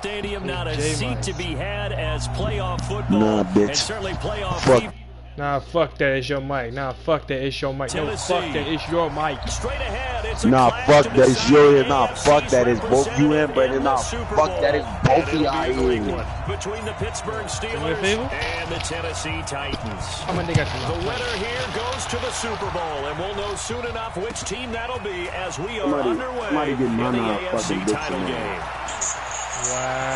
stadium, not a seat to be had as playoff football and certainly playoff. Nah, fuck that, it's your mic. Nah, fuck that, it's your mic. No, fuck that, it's your mic. Straight ahead, it's nah, fuck that, it's your ear. Nah, fuck that, it's both you and Brandon. Nah, fuck that, it's both of y'all here. Between the Pittsburgh Steelers and the Tennessee Titans. The winner here goes to the Super Bowl, and we'll know soon enough which team that'll be as we are underway in the AFC title game. Wow.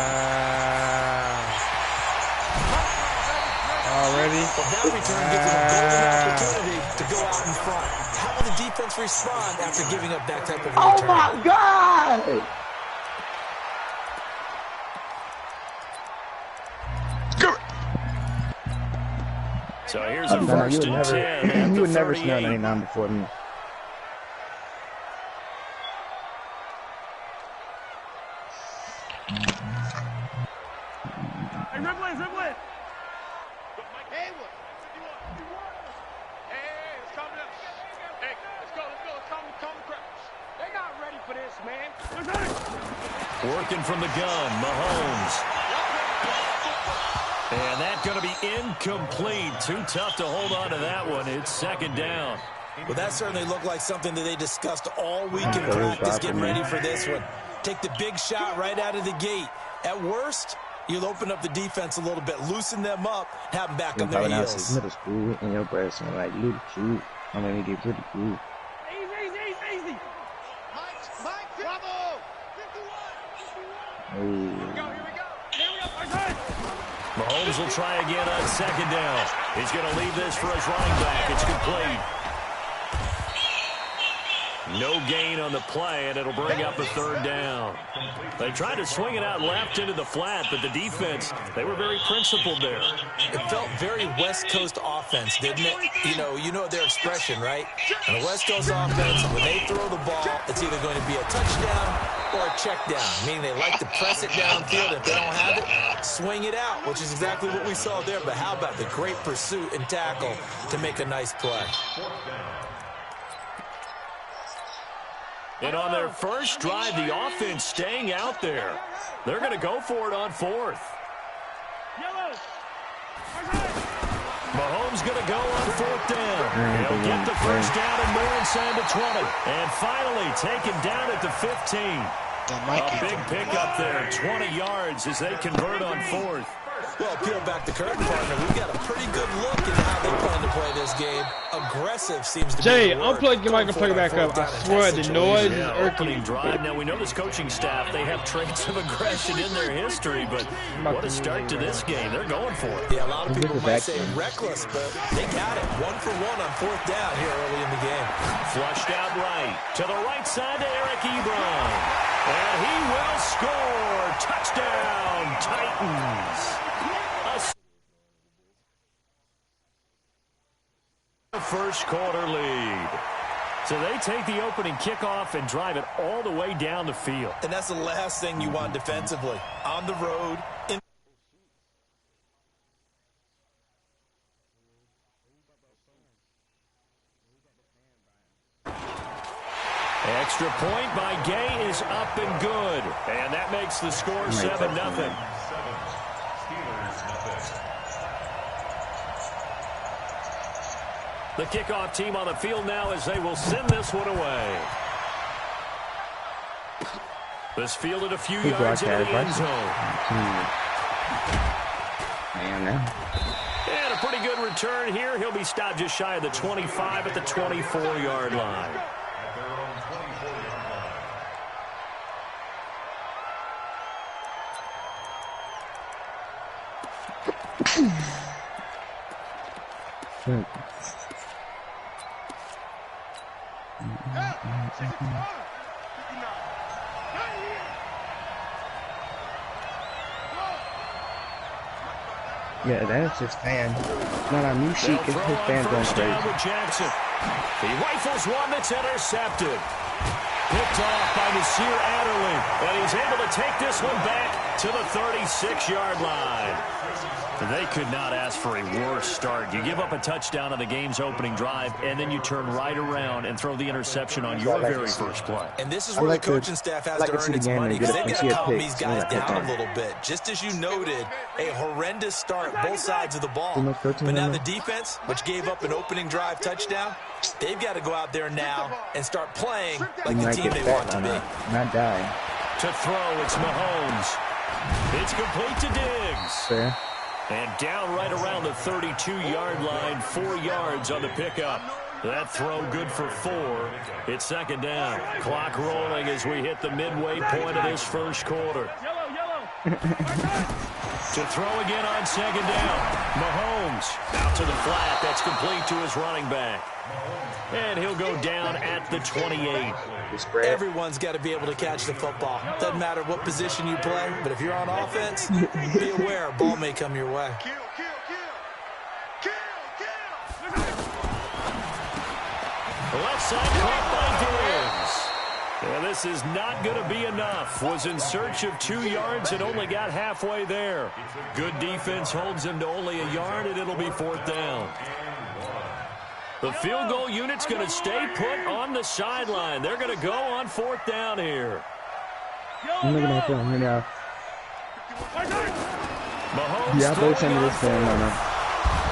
Already? Well, that return gives them a golden opportunity to go out in front. How will the defense respond after giving up that type of return? Oh, my God! So here's a first and 10. You would never smell 99 before me. Hey, Riblin! Working from the gun, Mahomes. And that's going to be incomplete. Too tough to hold on to that one. It's second down. Well, that certainly looked like something that they discussed all week in practice, getting ready for this one. Take the big shot right out of the gate. At worst, you'll open up the defense a little bit, loosen them up, have them back on their heels. Middle school and your breast and like little cute. I mean, we get pretty cool. Easy. Mike, bravo. 51. Here we go. Mahomes will try again on second down. He's going to leave this for his running back. It's complete. No gain on the play, and it'll bring up a third down. They tried to swing it out left into the flat, but the defense, they were very principled there. It felt very West Coast offense, didn't it? You know their expression, right? And the West Coast offense, when they throw the ball, it's either going to be a touchdown or a check down, meaning they like to press it downfield. If they don't have it, swing it out, which is exactly what we saw there. But how about the great pursuit and tackle to make a nice play? And on their first drive, the offense staying out there. They're going to go for it on fourth. Mahomes going to go on fourth down. He'll get the first down and more inside the 20. And finally taken down at the 15. A big pickup there, 20 yards as they convert on fourth. Well, peel back the curtain, partner. We've got a pretty good look at how they plan to play this game. Aggressive seems to be the word. Unplug your mic and plug it back up. I swear the noise is irking. Now, we know this coaching staff, they have traits of aggression in their history, but what a start to this game. They're going for it. Yeah, a lot of people might say reckless, but they got it. 1 for 1 on fourth down here early in the game. Flushed out right. To the right side to Eric Ebron. And he will score. Touchdown, Titans. A first quarter lead. So they take the opening kickoff and drive it all the way down the field. And that's the last thing you want defensively. On the road. Extra point by Gay is up and good. And that makes the score 7-0. The kickoff team on the field now as they will send this one away. This fielded a few yards into the end zone. And a pretty good return here. He'll be stopped just shy of the 25 at the 24-yard line. Yeah, that's his fan. Not on new sheet, because his fans going crazy. He rifles one that's intercepted. Picked off by Nasir Adderley. And he's able to take this one back to the 36-yard line. They could not ask for a worse start. You give up a touchdown on the game's opening drive, and then you turn right around and throw the interception on your very first play. And this is where the coaching staff has to earn its money, because they've got to calm these guys down a little bit. Just as you noted, a horrendous start, both sides of the ball. But now the defense, which gave up an opening drive touchdown, they've got to go out there now and start playing like the team they want to be. Not die. To throw, it's Mahomes. It's complete to Diggs. Fair. And down right around the 32-yard line, 4 yards on the pickup. That throw good for 4. It's second down. Clock rolling as we hit the midway point of this first quarter. To throw again on second down. Mahomes out to the flat. That's complete to his running back. And he'll go down at the 28. Everyone's got to be able to catch the football. Doesn't matter what position you play, but if you're on offense, be aware a ball may come your way. Left side caught by Diggs. And this is not going to be enough. Was in search of 2 yards and only got halfway there. Good defense holds him to only a yard, and it'll be 4th down. The field goal unit's going to stay put on the sideline. They're going to go on 4th down here. I'm looking at him right now. Mahomes yeah, both ends of this game right now.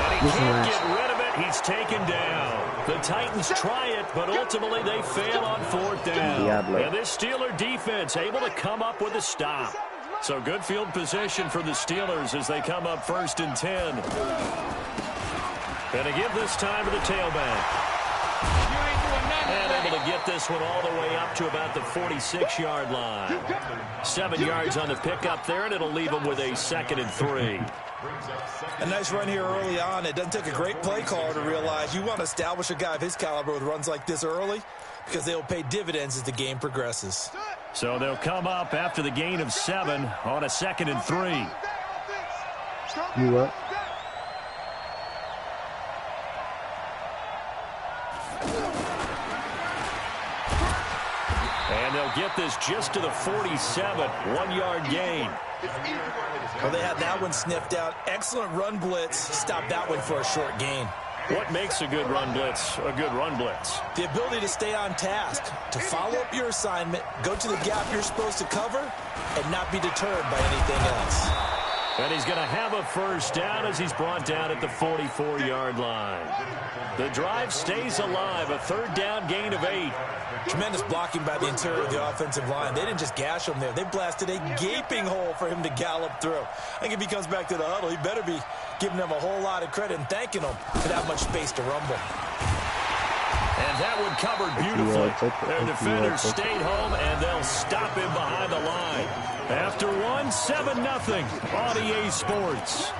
And he can't get rid of it. He's taken down. The Titans try it, but ultimately they fail on 4th down. And this Steeler defense able to come up with a stop. So good field position for the Steelers as they come up 1st and 10. And to give this time to the tailback. And able to get this one all the way up to about the 46-yard line. 7 yards on the pickup there, and it'll leave them with a 2nd and 3. A nice run here early on. It doesn't take a great play caller to realize you want to establish a guy of his caliber with runs like this early, because they'll pay dividends as the game progresses. So they'll come up after the gain of 7 on a 2nd and 3. You up? And they'll get this just to the 47, 1-yard gain. Well, they had that one sniffed out. Excellent run blitz. Stopped that one for a short gain. What makes a good run blitz a good run blitz? The ability to stay on task, to follow up your assignment, go to the gap you're supposed to cover, and not be deterred by anything else. And he's going to have a 1st down as he's brought down at the 44-yard line. The drive stays alive, a 3rd down gain of 8. Tremendous blocking by the interior of the offensive line. They didn't just gash him there. They blasted a gaping hole for him to gallop through. I think if he comes back to the huddle, he better be giving them a whole lot of credit and thanking them for that much space to rumble. And that one covered beautifully. Their defenders stayed home, and they'll stop him behind the line. After 7-0 on EA Sports.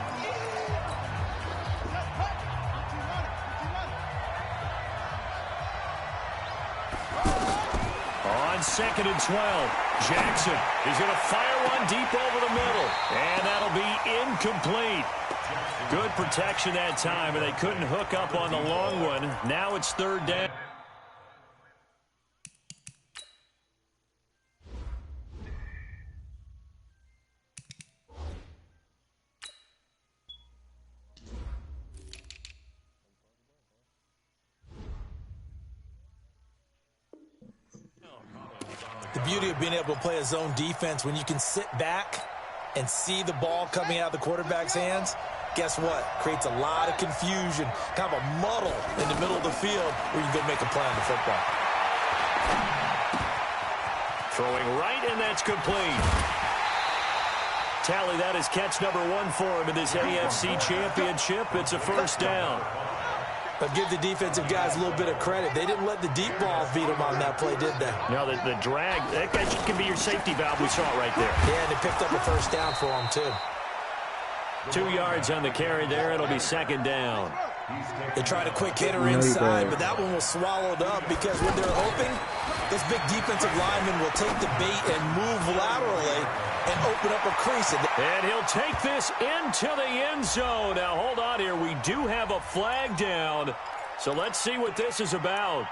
On 2nd and 12, Jackson is going to fire one deep over the middle, and that'll be incomplete. Good protection that time, and they couldn't hook up on the long one. Now it's 3rd down. The beauty of being able to play a zone defense when you can sit back and see the ball coming out of the quarterback's hands, guess what? Creates a lot of confusion, kind of a muddle in the middle of the field where you can go make a play on the football. Throwing right, and that's complete. Tally, that is catch number 1 for him in this AFC Championship. It's a 1st down. But give the defensive guys a little bit of credit. They didn't let the deep ball beat them on that play, did they? No, the drag, that can be your safety valve. We saw it right there. Yeah, and they picked up a 1st down for them, too. 2 yards on the carry there. It'll be 2nd down. They tried a quick hitter inside, but that one was swallowed up because when they're hoping, this big defensive lineman will take the bait and move laterally and open up a crease. And he'll take this into the end zone. Now, hold on here. We do have a flag down, so let's see what this is about.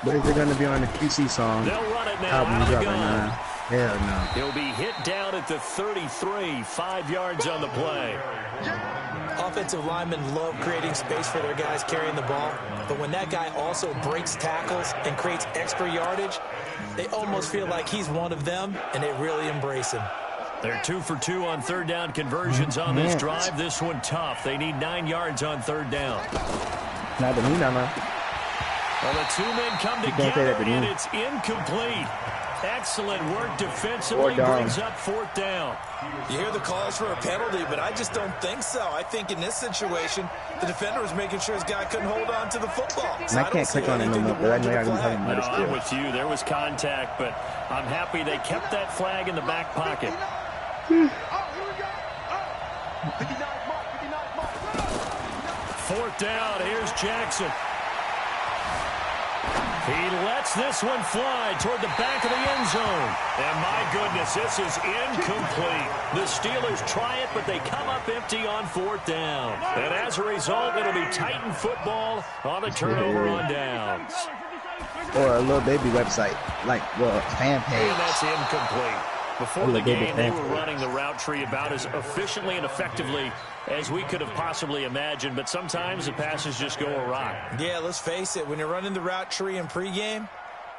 But is it going to be on the QC song? They'll run it now. Album drop right now. Hell no. He'll be hit down at the 33, 5 yards on the play. Offensive linemen love creating space for their guys carrying the ball, but when that guy also breaks tackles and creates extra yardage, they almost feel like he's one of them, and they really embrace him. They're 2 for 2 on third down conversions on this drive. This one tough. They need 9 yards on third down. Not to me, no. Well, the two men come together, and it's incomplete. Excellent work defensively, brings up fourth down. You hear the calls for a penalty, but I just don't think so. I think in this situation, the defender was making sure his guy couldn't hold on to the football. So I can't click on it no more, but I know I can talk about it still. I'm with you. There was contact, but I'm happy they kept that flag in the back pocket. Fourth down, here's Jackson. He lets this one fly toward the back of the end zone. And my goodness, this is incomplete. The Steelers try it, but they come up empty on fourth down. And as a result, it'll be Titan football on a turnover on downs. Or a little baby website, like, well, fan page. And that's incomplete. Before the game, they were running the route tree about as efficiently and effectively as we could have possibly imagined, but sometimes the passes just go awry. Yeah, let's face it. When you're running the route tree in pregame,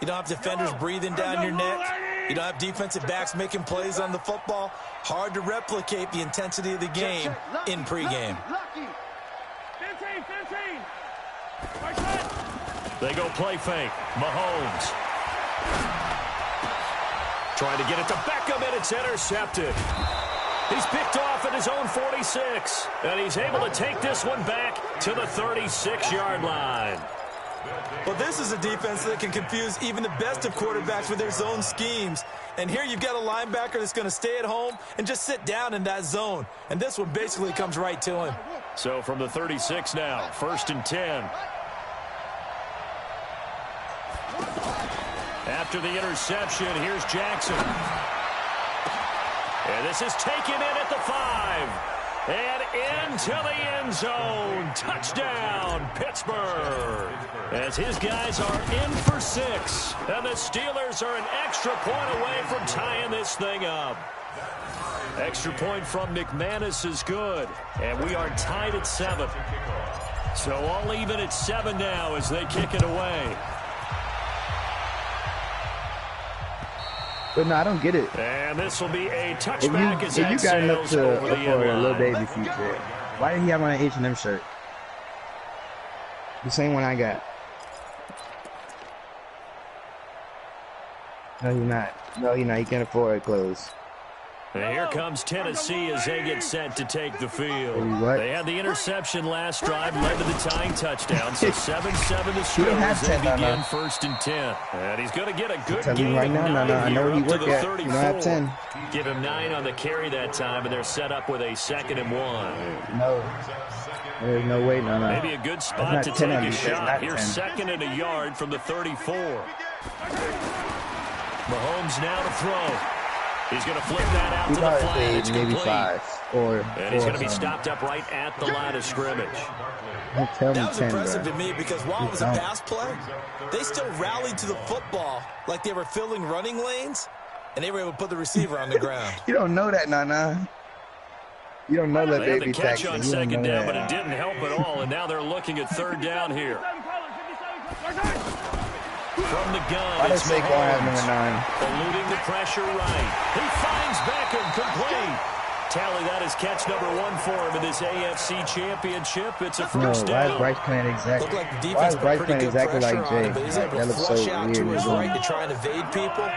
you don't have defenders breathing down your neck. You don't have defensive backs making plays on the football. Hard to replicate the intensity of the game in pregame. 15. They go play fake. Mahomes. Trying to get it to Beckham, and it's intercepted. He's picked off at his own 46, and he's able to take this one back to the 36-yard line. Well, this is a defense that can confuse even the best of quarterbacks with their zone schemes. And here you've got a linebacker that's going to stay at home and just sit down in that zone. And this one basically comes right to him. So from the 36 now, 1st and 10. After the interception, here's Jackson. And this is taken in at the 5. And into the end zone. Touchdown, Pittsburgh. As his guys are in for 6. And the Steelers are an extra point away from tying this thing up. Extra point from McManus is good. And we are tied at 7. So all even at 7 now as they kick it away. But no, I don't get it. And this will be a touchback if you got enough to for a little baby future, why did he have on an H&M shirt? The same one I got. No, he's not. No, he's not. He can't afford clothes. And here comes Tennessee as they get set to take the field. They had the interception last drive, led to the tying touchdown. So 7-7 to score as they begin 1st and 10. And he's going to get a good game right now. No, I know he worked at. You don't have 10. Give him 9 on the carry that time, and they're set up with a 2nd and 1. No. There's no way, no. Maybe a good spot to take a shot. Here's 2nd and a yard from the 34. Mahomes now to throw. He's going to flip that out to the flat. It's maybe complete. 5 and he's going to be stopped up right at the line of scrimmage. That was impressive to me because while it was a pass play, they still rallied to the football like they were filling running lanes, and they were able to put the receiver on the ground. You don't know that, Nana. You don't know that, they baby. They had the catch on 2nd down, but it didn't help at all, and now they're looking at 3rd down here. From the gun, it's Mahomes, eluding the pressure right. He finds Beckham, complete. Tally, that is catch number 1 for him in this AFC Championship. It's a first down. Why is Bryce playing exactly? Looked like the defense put pretty good pressure on him, but he's able to flush out to his right to try and evade people.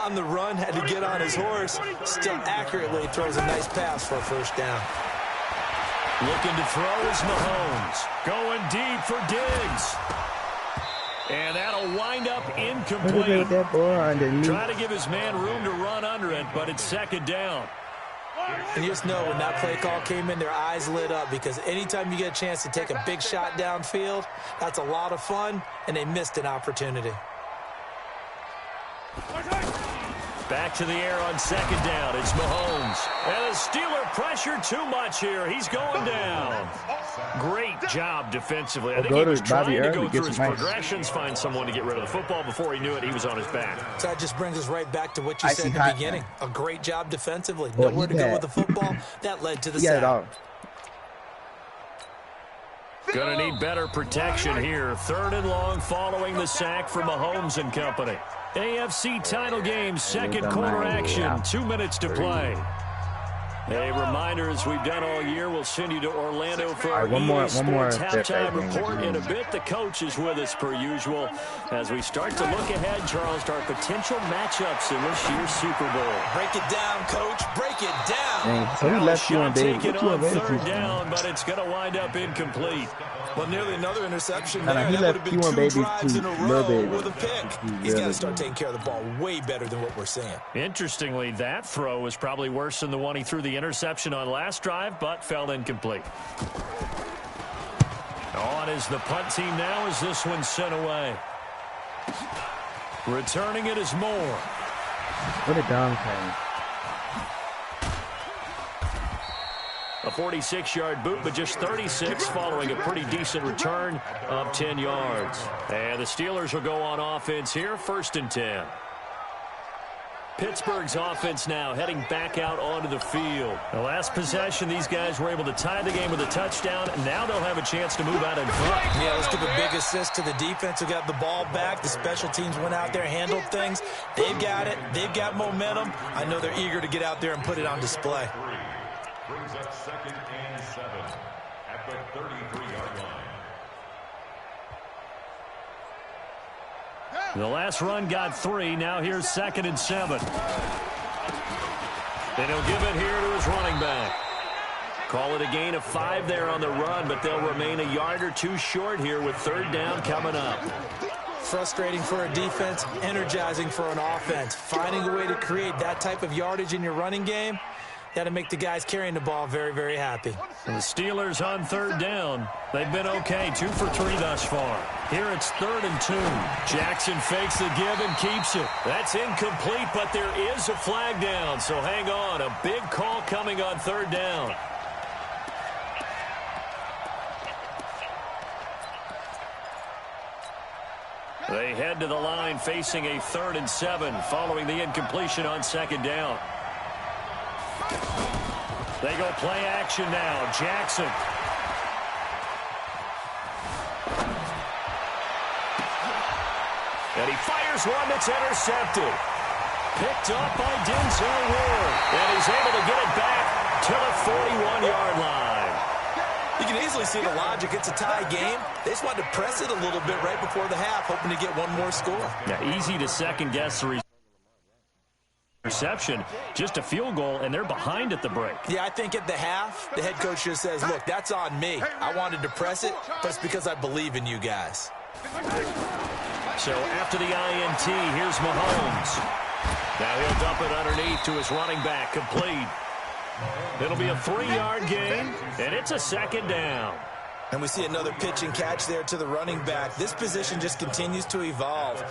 On the run, had to get on his horse. Still accurately throws a nice pass for a first down. Looking to throw is Mahomes. Going deep for Diggs. And that'll wind up incomplete. Trying to give his man room to run under it, but it's 2nd down. And you just know when that play call came in, their eyes lit up because anytime you get a chance to take a big shot downfield, that's a lot of fun, and they missed an opportunity. Back to the air on second down. It's Mahomes. And the Steeler pressure too much here. He's going down. Great job defensively. I think he was trying to go through his progressions, find someone to get rid of the football. Before he knew it, he was on his back. So that just brings us right back to what you said in the beginning. A great job defensively. Nowhere to go with the football. That led to the sack. Going to need better protection here. 3rd and long following the sack from Mahomes and company. AFC title game, second quarter action. 2 minutes to play. A reminder, as we've done all year, we'll send you to Orlando for our EA Sports halftime report in a bit. The coach is with us per usual as we start to look ahead, Charles, to our potential matchups in this year's Super Bowl. Break it down, Coach. Break it down. Dang, so he left you on third down, but it's going to wind up incomplete. Well, nearly another interception there. That would have been 2 drives in a row with a pick. He's got to start taking care of the ball way better than what we're seeing. Interestingly, that throw was probably worse than the one he threw the interception on last drive, but fell incomplete. On is the punt team now as this one's sent away. Returning it is Moore. What a down pass. A 46-yard boot, but just 36 following a pretty decent return of 10 yards. And the Steelers will go on offense here, 1st and 10. Pittsburgh's offense now heading back out onto the field. The last possession, these guys were able to tie the game with a touchdown, and now they'll have a chance to move out in front. Yeah, let's give a big assist to the defense who got the ball back. The special teams went out there, handled things. They've got it. They've got momentum. I know they're eager to get out there and put it on display. Brings up 2nd and 7 at the 33-yard line. The last run got 3. Now here's 2nd and 7. And he'll give it here to his running back. Call it a gain of 5 there on the run, but they'll remain a yard or 2 short here with 3rd down coming up. Frustrating for a defense, energizing for an offense. Finding a way to create that type of yardage in your running game, that'll make the guys carrying the ball very, very happy. And the Steelers on 3rd down. They've been okay, 2 for 3 thus far. Here it's 3rd and 2. Jackson fakes the give and keeps it. That's incomplete, but there is a flag down, so hang on. A big call coming on 3rd down. They head to the line facing a 3rd and 7 following the incompletion on 2nd down. They go play action now. Jackson. And he fires one that's intercepted. Picked up by Denzel Ward. And he's able to get it back to the 41-yard line. You can easily see the logic. It's a tie game. They just wanted to press it a little bit right before the half, hoping to get one more score. Yeah, easy to second-guess the reception, just a field goal, and they're behind at the break. Yeah, I think at the half, the head coach just says, look, that's on me. I wanted to press it, but it's because I believe in you guys. So after the INT, here's Mahomes. Now he'll dump it underneath to his running back, complete. It'll be a 3-yard gain, and it's a 2nd down. And we see another pitch and catch there to the running back. This position just continues to evolve.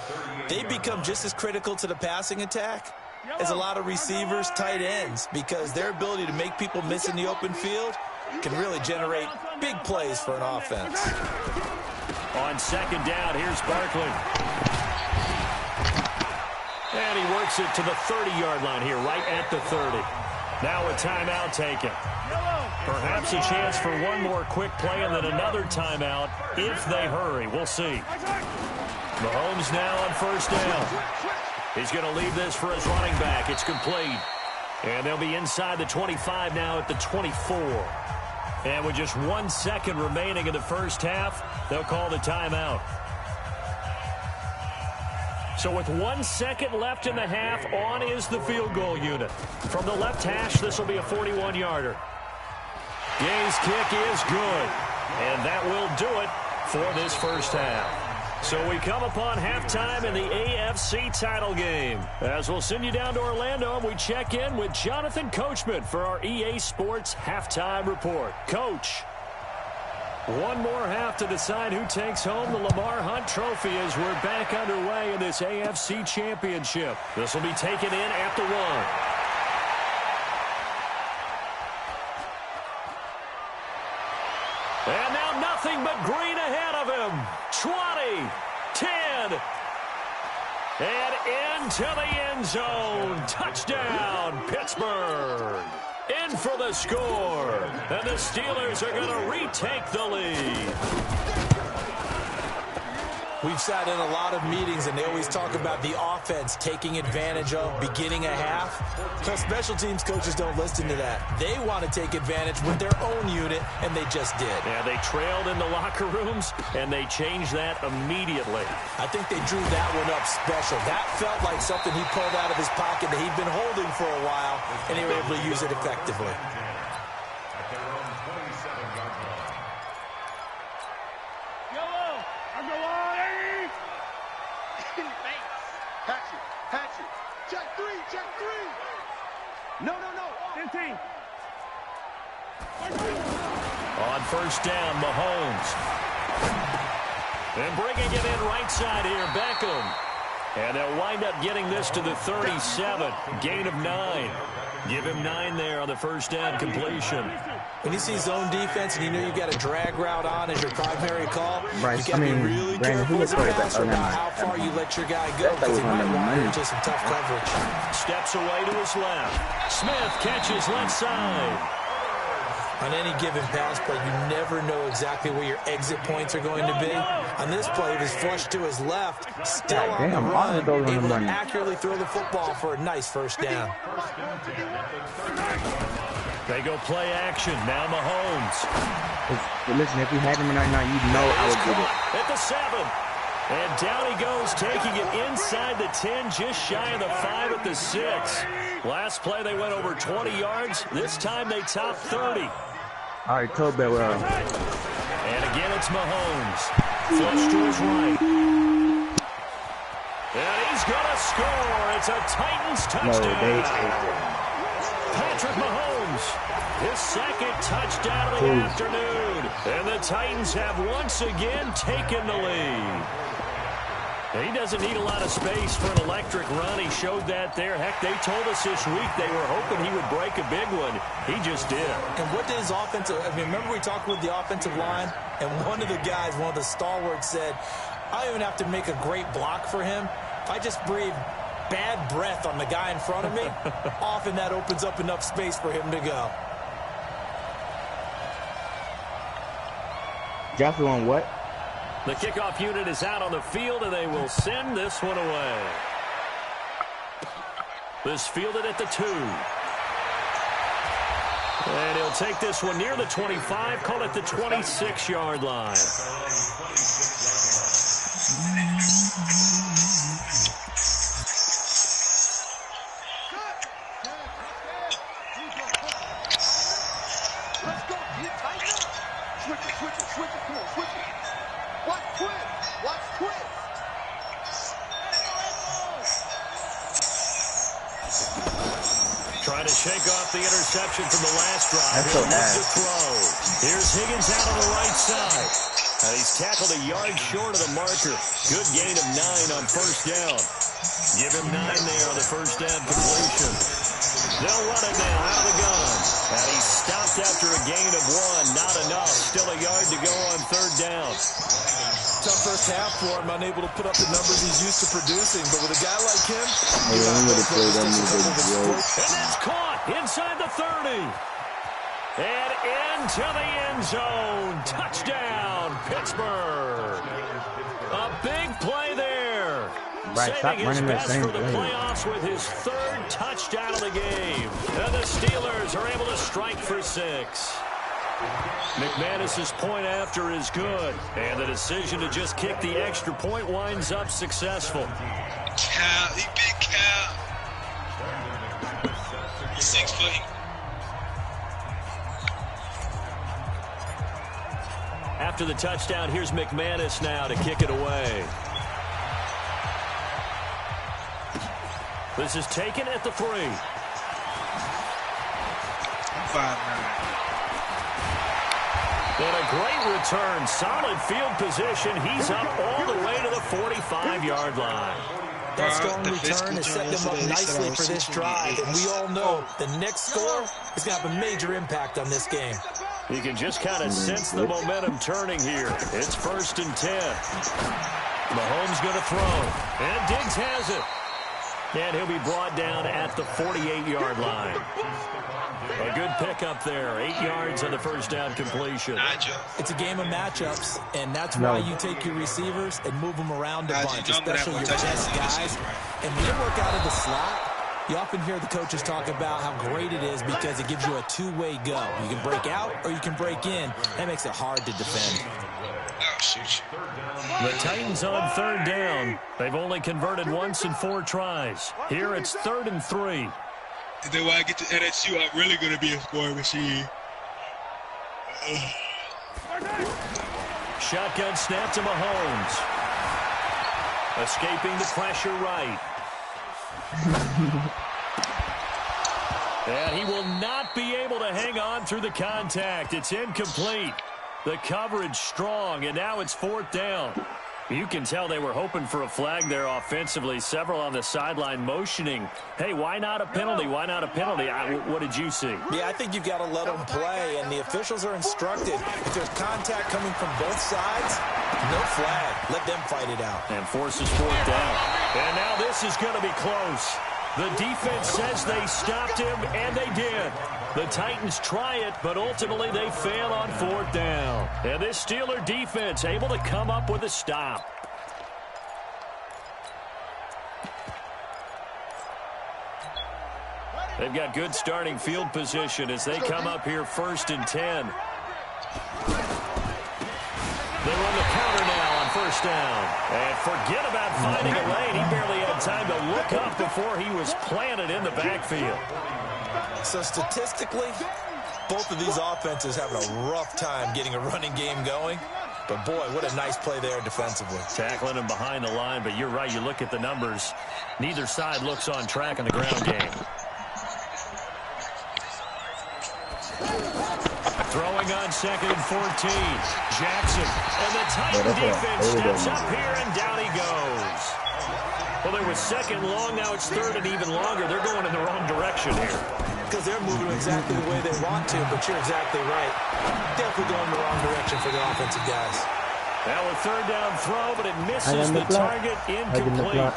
They become just as critical to the passing attack as a lot of receivers, tight ends, because their ability to make people miss in the open field can really generate big plays for an offense. On 2nd down, here's Barkley. And he works it to the 30-yard line here, right at the 30. Now a timeout taken. Perhaps a chance for one more quick play and then another timeout if they hurry. We'll see. Mahomes now on 1st down. He's going to leave this for his running back. It's complete. And they'll be inside the 25 now at the 24. And with just 1 second remaining in the first half, they'll call the timeout. So with 1 second left in the half, on is the field goal unit. From the left hash, this will be a 41-yarder. Gay's kick is good. And that will do it for this first half. So we come upon halftime in the AFC title game. As we'll send you down to Orlando, and we check in with Jonathan Coachman for our EA Sports halftime report. Coach. One more half to decide who takes home the Lamar Hunt Trophy as we're back underway in this AFC Championship. This will be taken in at the 1. And now nothing but green ahead of him. 20, 10, and into the end zone. Touchdown, Pittsburgh. In for the score. And the Steelers are going to retake the lead. We've sat in a lot of meetings, and they always talk about the offense taking advantage of beginning a half. So special teams coaches don't listen to that. They want to take advantage with their own unit, and they just did. Yeah, they trailed in the locker rooms, and they changed that immediately. I think they drew that one up special. That felt like something he pulled out of his pocket that he'd been holding for a while, and they were able to use it effectively. On first down, Mahomes. And bringing it in right side here, Beckham. And they'll wind up getting this to the 37. Gain of 9. Give him 9 there on the first down completion. When you see zone defense and you know you've got a drag route on as your primary call, Bryce, you got to be really careful as a passer about how far you let your guy go, because he might run into some tough coverage. Steps away to his left. Smith catches left side. On any given pass play, you never know exactly where your exit points are going to be. On this play, it was flushed to his left, still on the run, able to accurately throw the football for a nice first down. They go play action. Now Mahomes. Listen, if we had him right now, you know I would get it. At the 7. And down he goes, taking it inside the 10, just shy of the 5 at the 6. Last play, they went over 20 yards. This time, they topped 30. All right, Tobey, well. And again, it's Mahomes. Flush to his right. And he's going to score. It's a Titans touchdown. Patrick Mahomes, his second touchdown of the afternoon. And the Titans have once again taken the lead. He doesn't need a lot of space for an electric run. He showed that there. Heck, they told us this week they were hoping he would break a big one. He just did. And what did his offensive... I mean, remember we talked with the offensive line? And one of the guys, one of the stalwarts said, I don't even have to make a great block for him. If I just breathe bad breath on the guy in front of me, often that opens up enough space for him to go. Joshua on what? The kickoff unit is out on the field, and they will send this one away. This fielded at the 2. And he'll take this one near the 25, call it the 26-yard line. Trying to shake off the interception from the last drive. That's so bad. To throw. Here's Higgins out on the right side. And he's tackled a yard short of the marker. Good gain of 9 on first down. Give him 9 there on the first down completion. They'll run it now out of the gun. And he's stopped after a gain of 1. Not enough. Still a yard to go on third down. Tough first half for him, unable to put up the numbers he's used to producing. But with a guy like him, and that's caught inside the 30. And into the end zone. Touchdown, Pittsburgh. A big play there. Right, saving his best for the playoffs with his 3rd touchdown of the game. And the Steelers are able to strike for 6. McManus's point after is good, and the decision to just kick the extra point winds up successful. Cal, he big Cal. 6 foot. After the touchdown, here's McManus now to kick it away. This is taken at the 3. 5-9. And a great return. Solid field position. He's up all the way to the 45-yard line. That strong return has set them up nicely for this drive. And we all know the next score is going to have a major impact on this game. You can just kind of sense the momentum turning here. It's 1st and 10. Mahomes going to throw. And Diggs has it. And he'll be brought down at the 48-yard line. A good pickup there. 8 yards on the first down completion. It's a game of matchups, and that's why you take your receivers and move them around a bunch, especially your best guys. And when you work out of the slot, you often hear the coaches talk about how great it is because it gives you a two-way go. You can break out or you can break in. That makes it hard to defend. The Titans on 3rd down. They've only converted once in 4 tries. Here it's 3rd and 3. And then when I get to NSU, I'm really going to be a scoring machine. Shotgun snap to Mahomes. Escaping the pressure right. And he will not be able to hang on through the contact. It's incomplete. The coverage strong, and now it's 4th down. You can tell they were hoping for a flag there offensively. Several on the sideline motioning. Hey, why not a penalty? Why not a penalty? What did you see? Yeah, I think you've got to let them play, and the officials are instructed. If there's contact coming from both sides, no flag. Let them fight it out. And forces 4th down. And now this is going to be close. The defense says they stopped him, and they did. The Titans try it, but ultimately they fail on 4th down. And this Steeler defense able to come up with a stop. They've got good starting field position as they come up here 1st and 10. They run the counter now on 1st down. And forget about finding a lane. He barely had time to look up before he was planted in the backfield. So statistically, both of these offenses having a rough time getting a running game going. But, boy, what a nice play there defensively. Tackling him behind the line, but you're right. You look at the numbers. Neither side looks on track in the ground game. Throwing on 2nd and 14. Jackson. And the Titan defense steps up here, and down he goes. Well, there was 2nd long. Now it's 3rd and even longer. They're going in the wrong direction here. Because they're moving exactly the way they want to, but you're exactly right. Definitely going in the wrong direction for the offensive guys. Now a 3rd down throw, but it misses the target. Incomplete.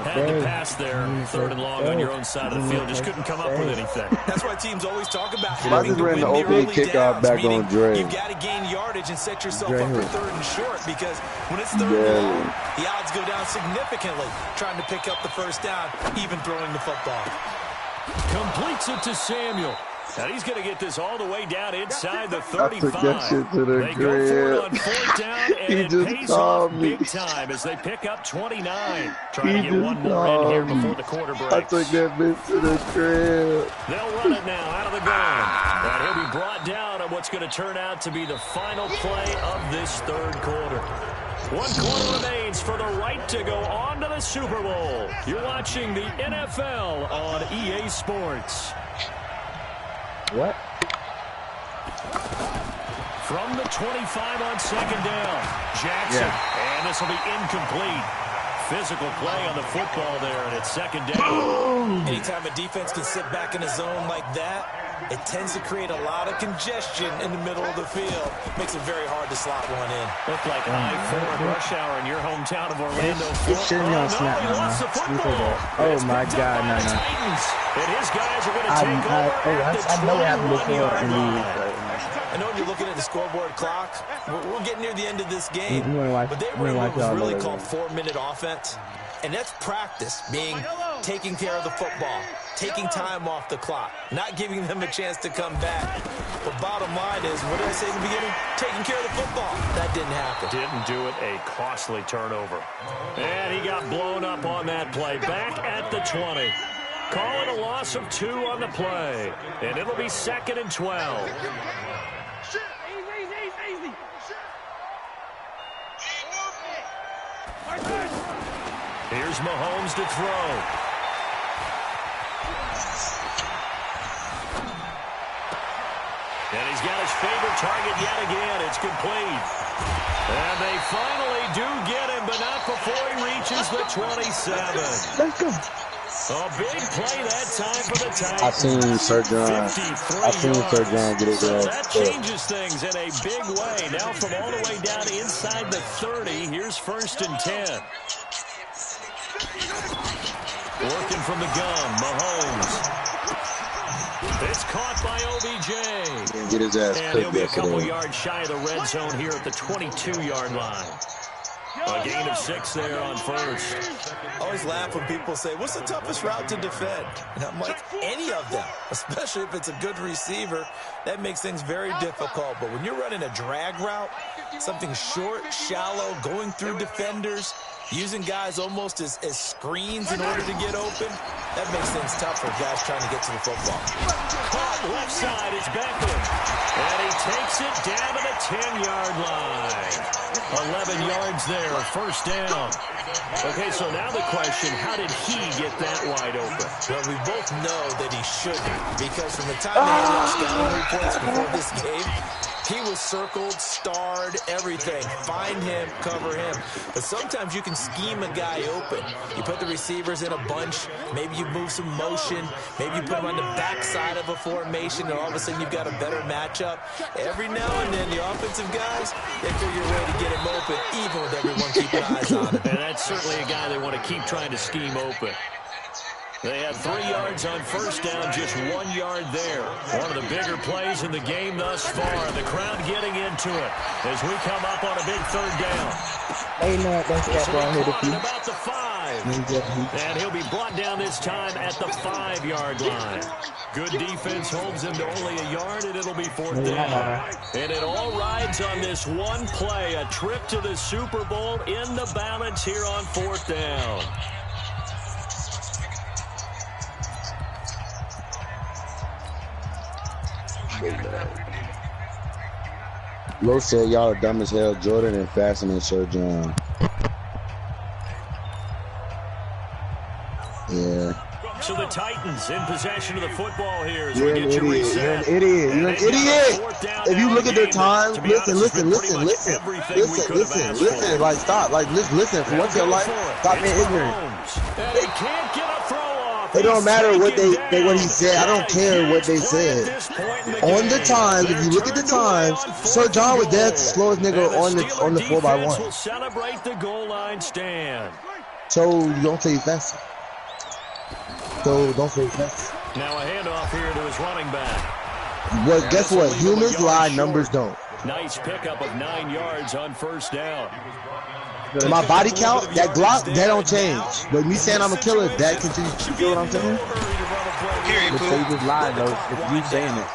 Had to pass there. 3rd and long on your own side of the field. Just couldn't come up with anything. That's why teams always talk about having to win the early downs. Meaning you've got to gain yardage and set yourself up for 3rd and short, because when it's 3rd and long, the odds go down significantly trying to pick up the 1st down, even throwing the football. Completes it to Samuel. Now he's going to get this all the way down inside the 35. I took that shit to the they go for it on 4th down, and it pays off me. big time as they pick up 29. Trying to get one more in here before the quarter breaks. I took that bitch to the crib. They'll run it now out of the gun. And he'll be brought down on what's going to turn out to be the final play of this 3rd quarter. 1 quarter remains for the right to go on to the Super Bowl. You're watching the NFL on EA Sports. What? From the 25 on 2nd down. Jackson. And this will be incomplete. Physical play on the football there, and it's 2nd down. Anytime a defense can sit back in a zone like that, it tends to create a lot of congestion in the middle of the field. Makes it very hard to slot one in. Looked like I-4 rush hour in your hometown of Orlando. It shouldn't have snapped, man. Oh, my God, no. And his guys are going to take over at the 21-yard line. I know you're looking at the scoreboard clock. We're getting near the end of this game. But they were what was really called 4-minute offense. And that's practice, being taking care of the football, taking time off the clock, not giving them a chance to come back. But bottom line is, what did I say in the beginning? Taking care of the football. That didn't happen. Didn't do it. A costly turnover. And he got blown up on that play. Back at the 20. Call it a loss of 2 on the play. And it'll be 2nd and 12. Here's Mahomes to throw. And he's got his favorite target yet again. It's complete. And they finally do get him, but not before he reaches the 27. Let's go. A big play that time for the Titans. I seen Sir John get his ass. That changes things in a big way. Now from all the way down inside the 30, here's 1st and 10. Working from the gun, Mahomes. It's caught by OBJ. Get his ass and he'll be a couple yards shy of the red zone here at the 22-yard line. A gain of 6 there on 1st. I always laugh when people say, what's the toughest route to defend? And I'm like, any of them, especially if it's a good receiver. That makes things very difficult. But when you're running a drag route, something short, shallow, going through defenders, using guys almost as screens in order to get open, that makes things tough for guys trying to get to the football. Caught left side, it's Beckham. And he takes it down to the 10-yard line. 11 yards there, 1st down. Okay, so now the question, how did he get that wide open? Well, we both know that he shouldn't, because from the time he watched scouting reports before this game, he was circled, starred, everything. Find him, cover him. But sometimes you can scheme a guy open. You put the receivers in a bunch. Maybe you move some motion. Maybe you put them on the backside of a formation, and all of a sudden you've got a better matchup. Every now and then, the offensive guys, they figure a way to get him open, even with everyone keeping eyes on him. And that's certainly a guy they want to keep trying to scheme open. They have 3 yards on 1st down, just 1 yard there. One of the bigger plays in the game thus far. The crowd getting into it as we come up on a big 3rd down. Hey, man, that's about the 5. And he'll be brought down this time at the 5-yard line. Good defense holds him to only a yard, and it'll be 4th down. And it all rides on this one play, a trip to the Super Bowl in the balance here on 4th down. Lo said y'all are dumb as hell. Jordan and Fasten and Sir John. Yeah. So the Titans in possession of the football here. You're an idiot. You're an idiot. You're an idiot. If you look at their time, listen. Like, stop. Like, listen. For once in your life, stop being ignorant. And he can't get a throw off. It don't matter what what he said. I don't care what they said. On the times, if you look at the times, Sir John was dead slowest nigga on the 4x1. Will celebrate the goal line stand. So you don't say fast. So don't say fast. Now a handoff here to his running back. Well, guess what? Humans lie, numbers don't. Nice pickup of 9 yards on 1st down. To my body count, that Glock, that don't change. But me saying I'm a killer, that continues. You feel what I'm saying? So you just lied, though, if you saying it.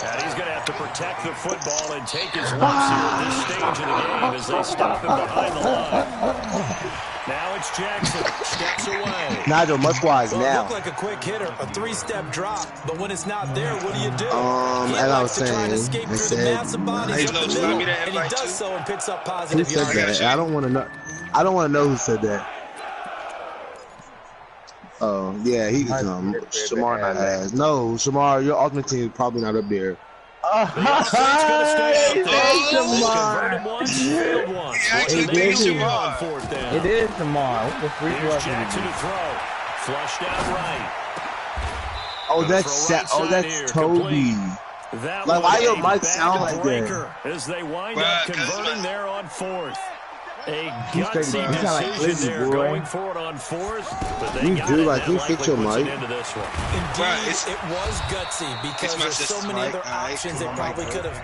And he's going to have to protect the football and take his lumps here at this stage of the game as they stop him behind the line. Now it's Jackson, steps away. Nigel, Musquise now. Look like a quick hitter, a 3-step drop, but when it's not there, what do you do? As I was saying, they said, and he does so and picks up positive yards. Who said that? I don't want to know. I don't want to know who said that. Oh, yeah, he can come. Shamar not ass. No, Shamar, your ultimate team is probably not up there. It is Shamar. What the freak was Jackson to throw. Flushed out right. Oh, that's Toby. Like, why your mic sound like that? As they wind up converting there on 4th. A gutsy decision there going for it on 4th, but they got it. Like, you fix your mic. Into this one. Indeed, it was gutsy because there's so many other options they probably could have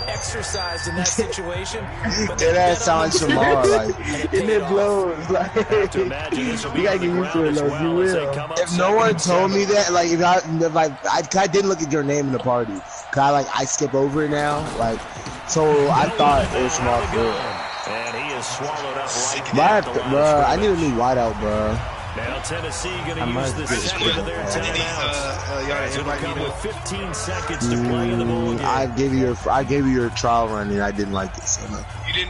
exercised in that situation. But that sounds like Shamar, like, and it blows. Like, you gotta get used to it, though. You will. If no one told me that, like, I didn't look at your name in the party, cause I skip over it now, like, so I thought it was Shamar for real. And he is swallowed up right bruh, I need a new wideout, bruh. Now Tennessee going to use the second of their timeouts. It'll come with 15 seconds to play in the ball game. I gave you your trial run and I didn't like it. So you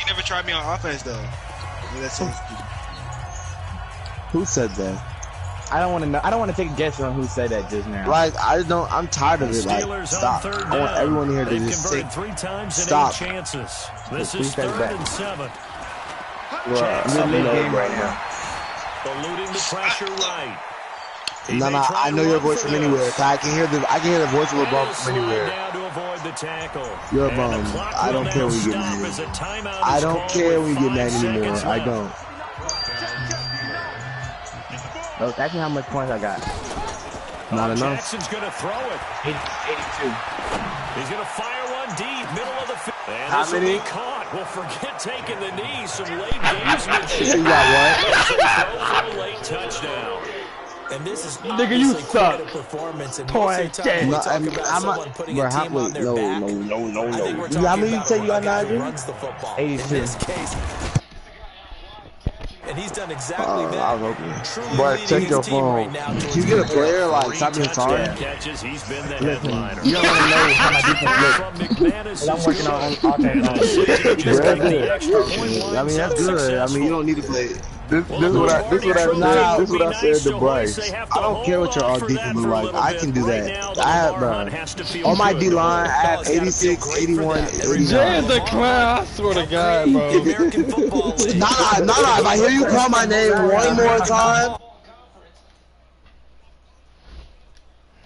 never tried me on offense though. Who said that? I don't want to know. I don't want to take a guess on who said that just now. Like, I'm tired of it. Like, stop. I want everyone here to just say, stop. This is 3rd and 7. We're in mid-game right now. Eluding the pressure right. No, I know your voice from anywhere. I can hear the voice of a bum from anywhere. You're a bum. I don't care when you get mad. I don't care when you get mad anymore. I don't. No, ask me how much points I got. Not enough. Jackson's going to throw it. 82. He's going to fire one deep, middle of the field. And how many? Caught. Well, forget taking the knee. Some late gamesmanship. You got what? A late touchdown. And this is nigga, you suck. Performance. And Toy I'm not. Putting a team on their back. No. How many you say you got, Nigel? 82. And he's done exactly that. I was hoping. Boy, check your phone. Can you get a player like stop being sorry? Listen, you don't want to know how my defense looks. I'm working on offense. I mean, that's good. I mean, you don't need to play. This is what I said to Bryce. I don't care what your all defense look like. I can do that. I have, bro. On my D line, I have 86, 81, 89. Jay is a clown. I swear to God, bro. Nah. If I hear you call my name one more time.